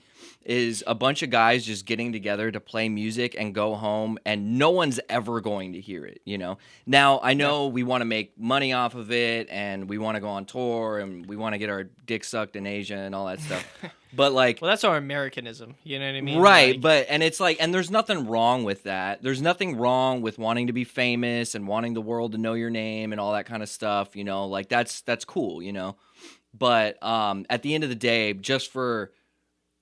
Is a bunch of guys just getting together to play music and go home and no one's ever going to hear it, Now, I know we want to make money off of it and we want to go on tour and we want to get our dick sucked in Asia and all that stuff. But like, Well, that's our Americanism. You know what I mean? right, Like, and it's like, and there's nothing wrong with that. There's nothing wrong with wanting to be famous and wanting the world to know your name and all that kind of stuff, Like that's cool, But at the end of the day, just for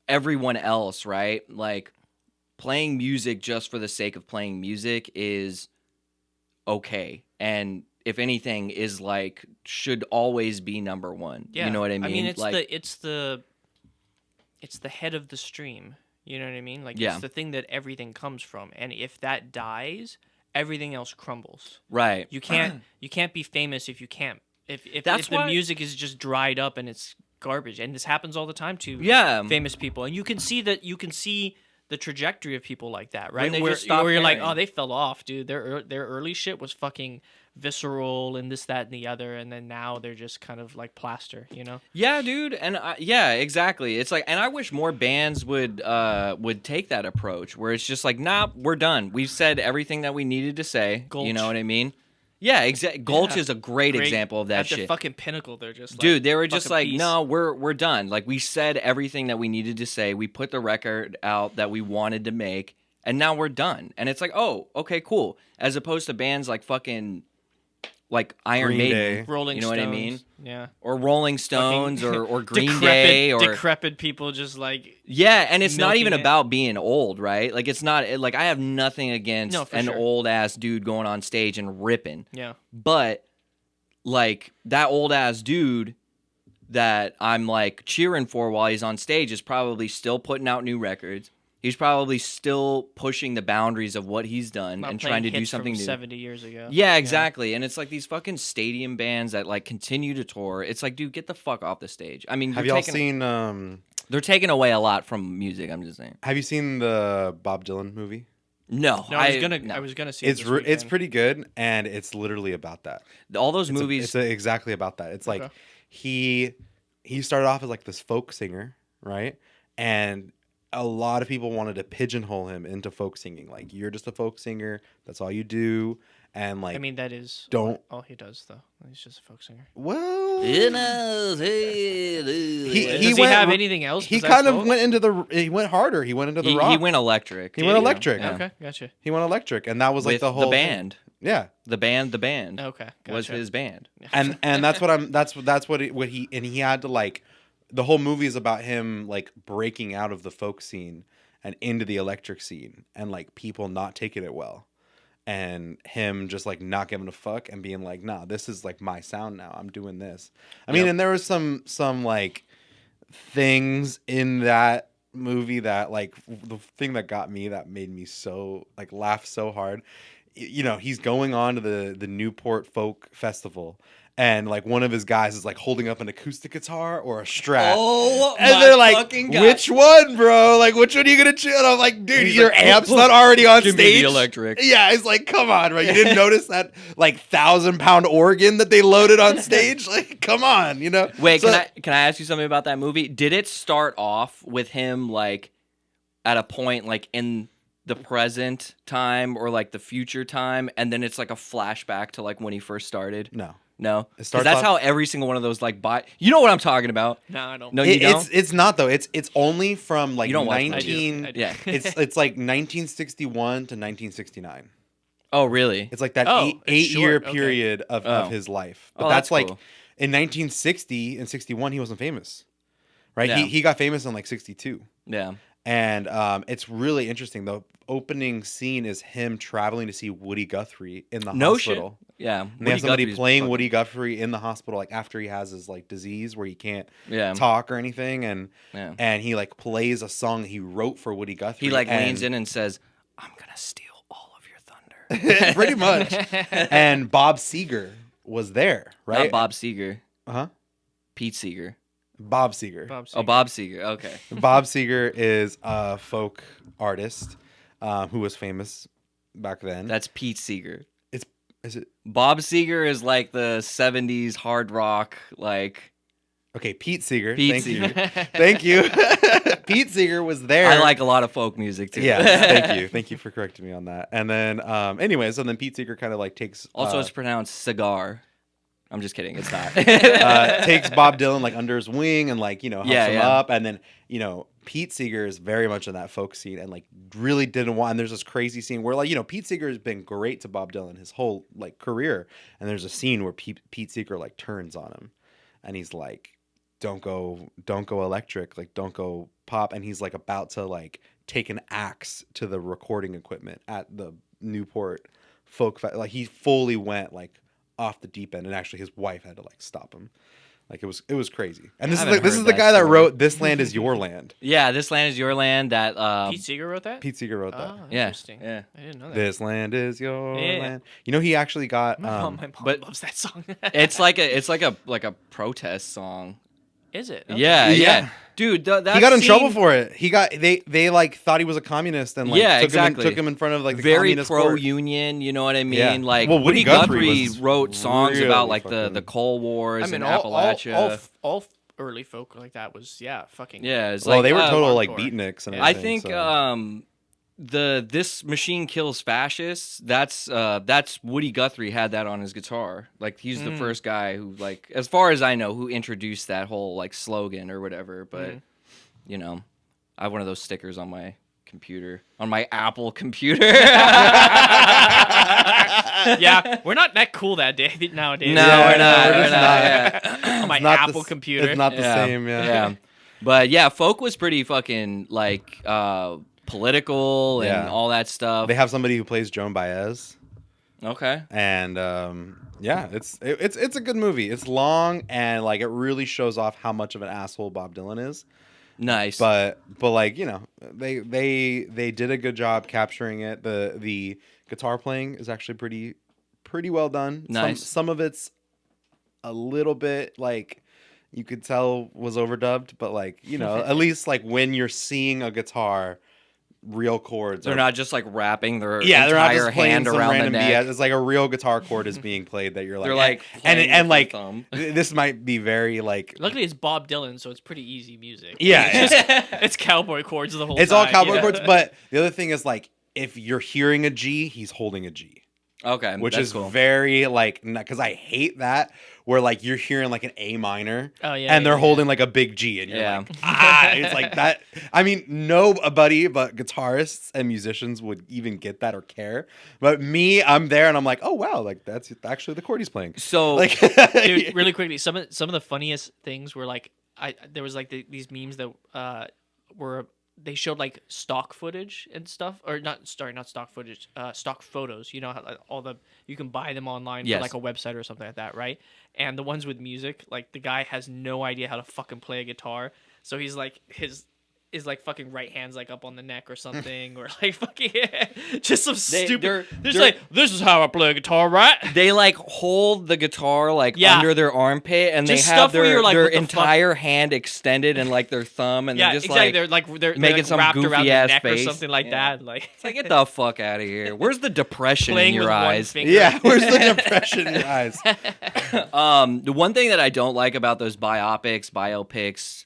everyone else, right? Like playing music just for the sake of playing music is okay. And if anything, is like should always be number one. Yeah. You know what I mean? I mean, it's like, the head of the stream. You know what I mean? Like Yeah. it's the thing that everything comes from, and if that dies, everything else crumbles. right. You can't be famous if you can't if That's if the why- music is just dried up and it's garbage, and this happens all the time to Yeah. famous people, and you can see the trajectory of people like that, right? they Where, just stop where you're like, caring. oh, they fell off, dude. Their early shit was fucking visceral and this, that, and the other, and then now they're just kind of like plaster, you know? Yeah, dude, and yeah, exactly. It's like, and I wish more bands would take that approach where it's just like, nah, we're done. We've said everything that we needed to say. Gulch. You know what I mean? Yeah, exactly. Gulch Yeah. is a great example of that At their shit. fucking pinnacle, they're just like, Dude, they were just fucking like, peace. no, we're done. Like, we said everything that we needed to say. We put the record out that we wanted to make, and now we're done. And it's like, oh, okay, cool. As opposed to bands like fucking like Iron Green Maiden, Day. Rolling you know Stones. what I mean? Yeah. Or Rolling Stones, Fucking or Green Day, or decrepit people just like yeah. And it's not milking even it. about being old, right? Like, it's not like I have nothing against No, for an sure. old ass dude going on stage and ripping, yeah. but like that old ass dude that I'm like cheering for while he's on stage is probably still putting out new records. He's probably still pushing the boundaries of what he's done Not and playing trying to do hits something from new. 70 years ago. Yeah, exactly. And it's like these fucking stadium bands that like continue to tour. It's like, dude, get the fuck off the stage. I mean, Have you're y'all taking- seen They're taking away a lot from music. I'm just saying. Have you seen the Bob Dylan movie? No, No, I no. was gonna see. It's it this it's weekend. pretty good, and it's literally about that. All those It's movies. exactly about that. It's like Okay. he started off as like this folk singer, right? And a lot of people wanted to pigeonhole him into folk singing. Like, you're just a folk singer. That's all you do. And like, I mean, that is don't- all he does though. He's just a folk singer. well, You know, He Does he went- have anything else? he besides kind of folk? went into he went harder. He went into the rock. he went electric. He went electric. Yeah. Okay, gotcha. He went electric, and that was like With the whole thing. band. Yeah. The band Okay, gotcha. was his band. and that's what I'm that's what he and he had to like the whole movie is about him like breaking out of the folk scene and into the electric scene, and like people not taking it well, and him just like not giving a fuck and being like, nah, this is like my sound now, I'm doing this. I mean, Yep. and there was some like things in that movie that like the thing that got me, that made me so like laugh so hard. You know, he's going on to the Newport Folk Festival, and like one of his guys is like holding up an acoustic guitar or a Strat. Oh, And they're like, which one, bro? Like, which one are you gonna choose? And I'm like, dude, He's your like, amp's not already on give me stage. the electric. Yeah, it's like, come on, bro. You didn't notice that like 1,000-pound organ that they loaded on stage? Like, come on, you know? Wait, So- can I ask you something about that movie? Did it start off with him like at a point like in the present time or like the future time, and then it's like a flashback to like when he first started? No. No, It because starts that's off- how every single one of those like you know what I'm talking about? No, I don't. No, you don't. It's not though. It's only from like You don't watch that. 19. I do. Yeah. It's like 1961 to 1969. Oh, really? It's like that Oh, it's eight-year short, okay. period of Oh. his life. But Oh, that's that's like cool. in 1960 and 61 he wasn't famous. Right? Yeah. He got famous in like 62. Yeah. And it's really interesting. The opening scene is him traveling to see Woody Guthrie in the No shit. hospital. Yeah. And they have somebody Guthrie's playing fucking- Woody Guthrie in the hospital, like after he has his like disease where he can't Yeah. talk or anything, and Yeah. he like plays a song he wrote for Woody Guthrie. He like and- leans in and says, "I'm gonna steal all of your thunder." pretty much. And Bob Seger was there, right? Not Bob Seger. Uh-huh. Pete Seeger. Bob Seger. Bob Oh, Seger. Bob Seger. Okay. Bob Seger is a folk artist who was famous back then. That's Pete Seeger. Is it Bob Seger is like the 70s hard rock, like okay? Pete Seeger. Pete Thank you. Seeger. Thank you. Pete Seeger was there. I like a lot of folk music too. Yeah, thank you. Thank you for correcting me on that. And then, anyways, and then Pete Seeger kind of like takes Also, it's pronounced cigar. I'm just kidding. It's not. takes Bob Dylan like under his wing and like helps Yeah, him yeah. up. And then Pete Seeger is very much in that folk scene and like really didn't want. And there's this crazy scene where like Pete Seeger has been great to Bob Dylan his whole like career. And there's a scene where Pete Seeger like turns on him, and he's like, don't go electric, like don't go pop. And he's like about to like take an axe to the recording equipment at the Newport Folk Fest. Like he fully went like off the deep end, and actually his wife had to like stop him. Like it was crazy. And this haven't is heard the that guy that story. wrote "This Land Is Your Land." Yeah, This Land Is Your Land. That Pete Seeger wrote that. Pete Seeger wrote that. Oh, yeah, interesting. yeah. I didn't know that. This land is your Yeah. land. You know, he actually got My mom but- loves that song. It's like a protest song. Is it? Okay. Yeah, Yeah. yeah, dude. That he got in scene- trouble for it. He got they like thought he was a communist and like Yeah, took him in front of like the very communist court. pro-union. You know what I mean? Yeah. Like Well, Woody Woody Guthrie Guthrie was wrote songs really about like the fucking- coal wars I mean, in all Appalachia. early folk like that was fucking. Yeah, it's Well, like they were uh, total like hardcore. beatniks and I everything. think so. This Machine Kills Fascists, that's Woody Guthrie had that on his guitar. Like he's the first guy who, like, as far as I know, who introduced that whole like slogan or whatever. But you know, I have one of those stickers on my computer, on my Apple computer. Yeah, we're not that cool that day nowadays. No, Yeah, we're not. we're We're just not. not. Yeah. On my It's not Apple the, computer. It's not the Yeah. same. Yeah. But yeah, folk was pretty fucking like political and Yeah. all that stuff. They have somebody who plays Joan Baez. Okay. And yeah, it's a good movie. It's long and like it really shows off how much of an asshole Bob Dylan is. Nice. But like, you know, they did a good job capturing it. The guitar playing is actually pretty well done. Nice. Some of it's a little bit like you could tell was overdubbed, but like, you know, at least like when you're seeing a guitar, real chords they're are not just like wrapping their they're not entire just playing hand some around the random neck. BS. It's like a real guitar chord is being played that you're like, They're like and playing and with like their thumb. this might be very like Luckily, it's Bob Dylan, so it's pretty easy music. yeah, It's cowboy chords the whole it's time. all cowboy yeah. chords. But the other thing is like if you're hearing a G, he's holding a G, Okay, which that's is cool. very like because I hate that where like you're hearing like an A minor. Oh, yeah, and they're yeah, holding like a big G, and you're Yeah. like, it's like that. I mean, nobody but guitarists and musicians would even get that or care. But me, I'm there, and I'm like, oh wow, like that's actually the chord he's playing. So Like, Dude, really quickly, some of the funniest things were like there was like these memes that were they showed like stock footage and stuff, or not stock footage, stock photos. You know how like, all the you can buy them online Yes. for like a website or something like that, right? And the ones with music, like the guy has no idea how to fucking play a guitar, so he's like his like fucking right hand's like up on the neck or something, or like fucking just some stupid. they're- Just they're- like this is how I play a guitar, right? they like hold the guitar like Yeah. under their armpit, and Just they have stuff where you're like, their what the fuck? entire hand extended and like their thumb, and Yeah, they're just exactly. like, they're making like some wrapped around the goofy-ass neck or face. something like Yeah. that. Like it's like get the fuck out of here. Where's the depression playing in your with one eyes? finger. yeah, where's the depression in your eyes? The one thing that I don't like about those biopics, biopics,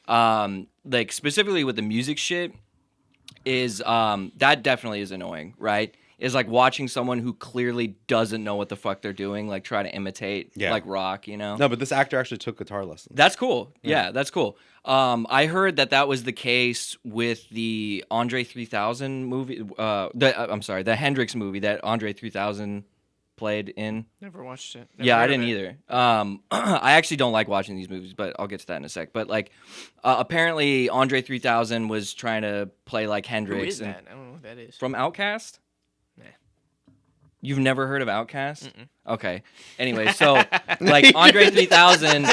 like specifically with the music shit, is that definitely is annoying, right? Is like watching someone who clearly doesn't know what the fuck they're doing, like try to imitate Yeah. like rock, you know? No, but this actor actually took guitar lessons. That's cool. Yeah, that's cool. I heard that was the case with the Andre 3000 movie. The Hendrix movie that Andre 3000 played in. Never watched it. Never Yeah, I heard of didn't it. either. I actually don't like watching these movies, but I'll get to that in a sec. But like, apparently Andre 3000 was trying to play like Who Hendrix is that? I don't know what that is. from Outkast. Nah. You've never heard of Outkast? Okay. Anyway, so like Andre 3000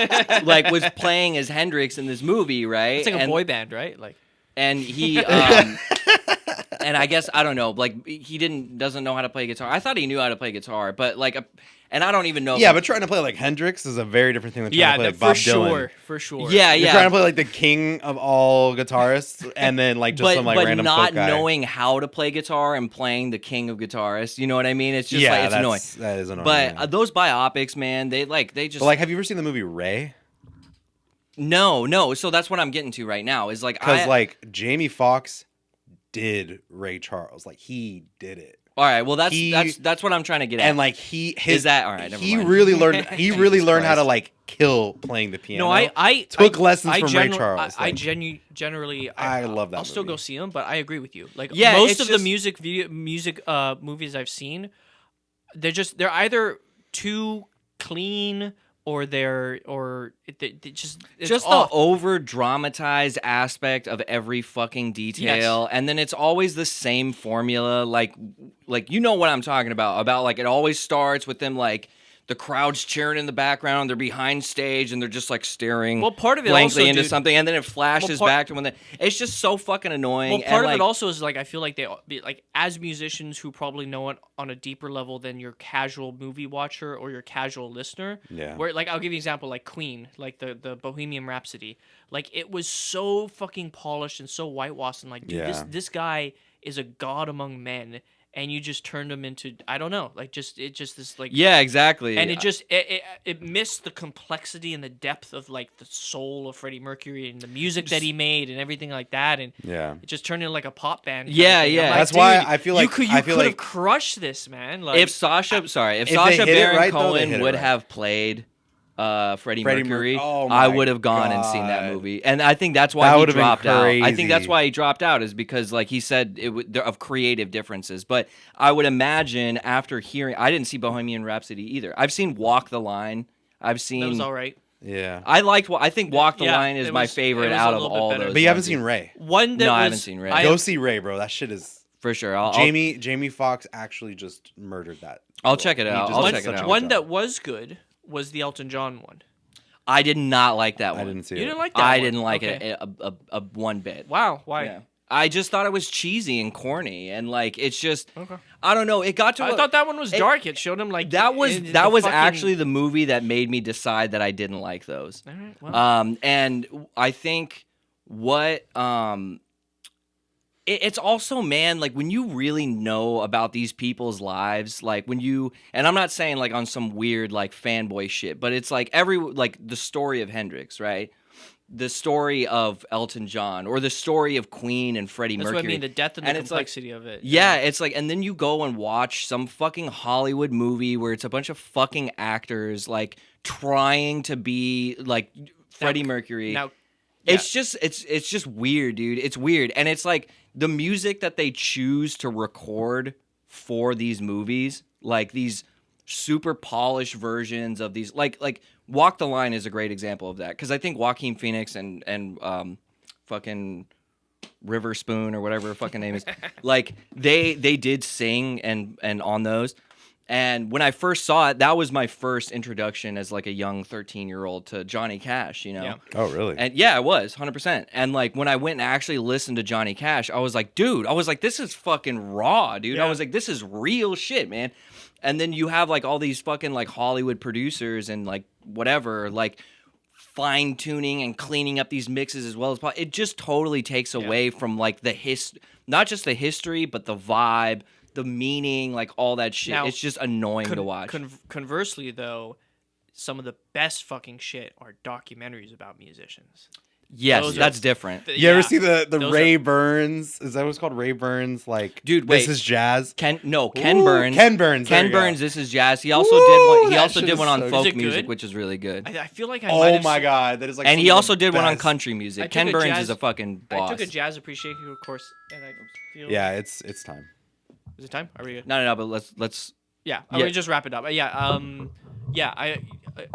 like was playing as Hendrix in this movie, right? It's like a and, boy band, right? Like and he and I guess I don't know, like he doesn't know how to play guitar. I thought he knew how to play guitar, but like and I don't even know. Yeah, but trying to play like Hendrix is a very different thing than trying to play like for Bob sure, Dylan. for sure. yeah, You're yeah. trying to play like the king of all guitarists, and then like just some like but random not folk guy. knowing how to play guitar and playing the king of guitarists. You know what I mean? It's just yeah, like it's annoying. that is annoying. But yeah. those biopics, man, they just But like, have you ever seen the movie Ray? no. So that's what I'm getting to right now. Is like Because like Jamie Foxx did Ray Charles, like he did it, all right. Well, he- that's what I'm trying to get at. and like his that all right? Never he mind. really learned Jesus learned how to Christ. like kill playing the piano. No, I took I- lessons I from Ray genu- Charles. I like- generally I love that I'll still movie. go see them, but I agree with you. Like Yeah, most it's of the just- music movies I've seen, they're either too clean, or it's Just off. the over dramatized aspect of every fucking detail, and then it's always the same formula. Like you know what I'm talking about like it always starts with them like the crowd's cheering in the background, they're behind stage, and they're just like staring Well, part of it blankly also, into dude, something, and then it flashes part- back to when it's just so fucking annoying. Well, part and, of like, it also is like I feel like like as musicians who probably know it on a deeper level than your casual movie watcher or your casual listener. Yeah. Where like I'll give you an example, like Queen, like the Bohemian Rhapsody, like it was so fucking polished and so whitewashed, and like dude, Yeah. this guy is a god among men, and you just turned him into I don't know, like just this like yeah, exactly. and it missed the complexity and the depth of like the soul of Freddie Mercury and the music that he made and everything like that, and Yeah. it just turned into like a pop band. Yeah, kind of thing. yeah. I'm like, That's why dude, I feel like you I could feel have like crushed this, man. Like if Sasha they Baron hit it right, though, they Cohen hit it would right. have played Freddie Freddie Mercury, Oh I my would have gone and seen that God. movie, and I think that's why That he would've been dropped out. I think that's crazy. why he dropped out is because, like he said, of creative differences. But I would imagine after hearing, I didn't see Bohemian Rhapsody either. I've seen Walk the Line. I've that seen. was all right. Yeah. I think Walk the Yeah, Line is it my was- favorite it was a out of little bit all better. those. But you haven't ones. seen Ray. One that No, was, I haven't seen Ray. Go see Ray, bro. That shit is For sure. Jamie Foxx actually just murdered that. I'll role. check it He out. just I'll did check it such a out. good one job. that was good was the Elton John one. I did not like that one. I didn't see You it. didn't like that I one? didn't like Okay. it a one bit. Wow, why? Yeah. I just thought it was cheesy and corny, and like it's just Okay. I don't know. It got to I thought that one was dark. It showed him like that was in the that was fucking- actually the movie that made me decide that I didn't like those. All right, well, And I think what it's also, man, like when you really know about these people's lives, like when you, and I'm not saying like on some weird like fanboy shit, but it's like like the story of Hendrix, right? The story of Elton John, or the story of Queen and Freddie that's Mercury. what I mean. The depth and the And it's like- complexity of it. Yeah, it's like, and then you go and watch some fucking Hollywood movie where it's a bunch of fucking actors like trying to be like Freddie Mercury. Now, It's just it's just weird, dude. It's weird. And it's like the music that they choose to record for these movies, like these super polished versions of these like Walk the Line is a great example of that, cuz I think Joaquin Phoenix and fucking River Spoon or whatever her fucking name is, like they did sing and on those. And when I first saw it, that was my first introduction as like a young 13-year-old to Johnny Cash, you know. Yeah. Oh, really? And yeah, it was 100%. And like when I went and actually listened to Johnny Cash, I was like, dude, this is fucking raw, dude. I Yeah. was like, this is real shit, man. And then you have like all these fucking like Hollywood producers and like whatever, like fine tuning and cleaning up these mixes as well as possible. It just totally takes away from like not just the history, but the vibe, the meaning, like all that shit. Now, It's just annoying to watch. Conversely, though, some of the best fucking shit are documentaries about musicians. Yes, those are- that's different. You ever see the those Ray Burns? Is that what's called Ray Burns? Like, Dude, this wait. is jazz. Ken Ooh, Burns. Ken Burns. there Ken you go. Burns, This Is Jazz. He also Woo, did one. He that also shit did is one on so folk good. Is it music, good? which is really good. I feel like I might Oh have my seen- god, that is like. And some he of the also did one on best. country I music. took Ken a Burns jazz- is a fucking boss. I took a jazz appreciation course, and I feel. Yeah, it's time. Is it time? Are we good? No, but let's. Yeah. Yeah. Let me just wrap it up. Yeah.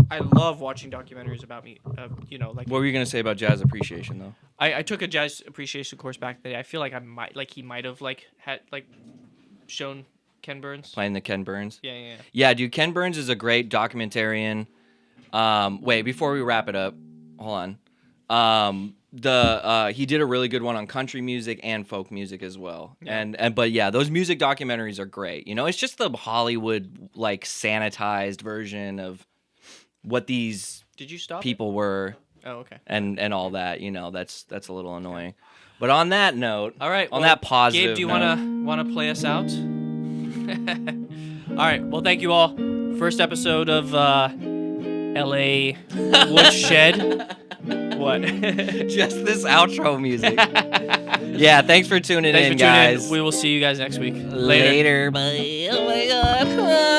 I love watching documentaries about me. You know, like What were you gonna say about jazz appreciation though? I took a jazz appreciation course back then. I feel like he might have had shown Ken Burns. Playing the Ken Burns. Yeah. Yeah, dude. Ken Burns is a great documentarian. Wait, before we wrap it up, hold on. He did a really good one on country music and folk music as well. Yeah. But yeah, those music documentaries are great. You know, it's just the Hollywood like sanitized version of what these Did you stop? people were Oh, okay. and all that. You know, that's a little annoying. But on that note, All right. on well, that positive Gabe, do you note- wanna play us out? All right. Well, thank you all. First episode of L.A. Woodshed. What? just this outro music. Yeah, thanks for tuning Thanks in, for tuning guys. in. We will see you guys next week. Later. Bye. Oh my god.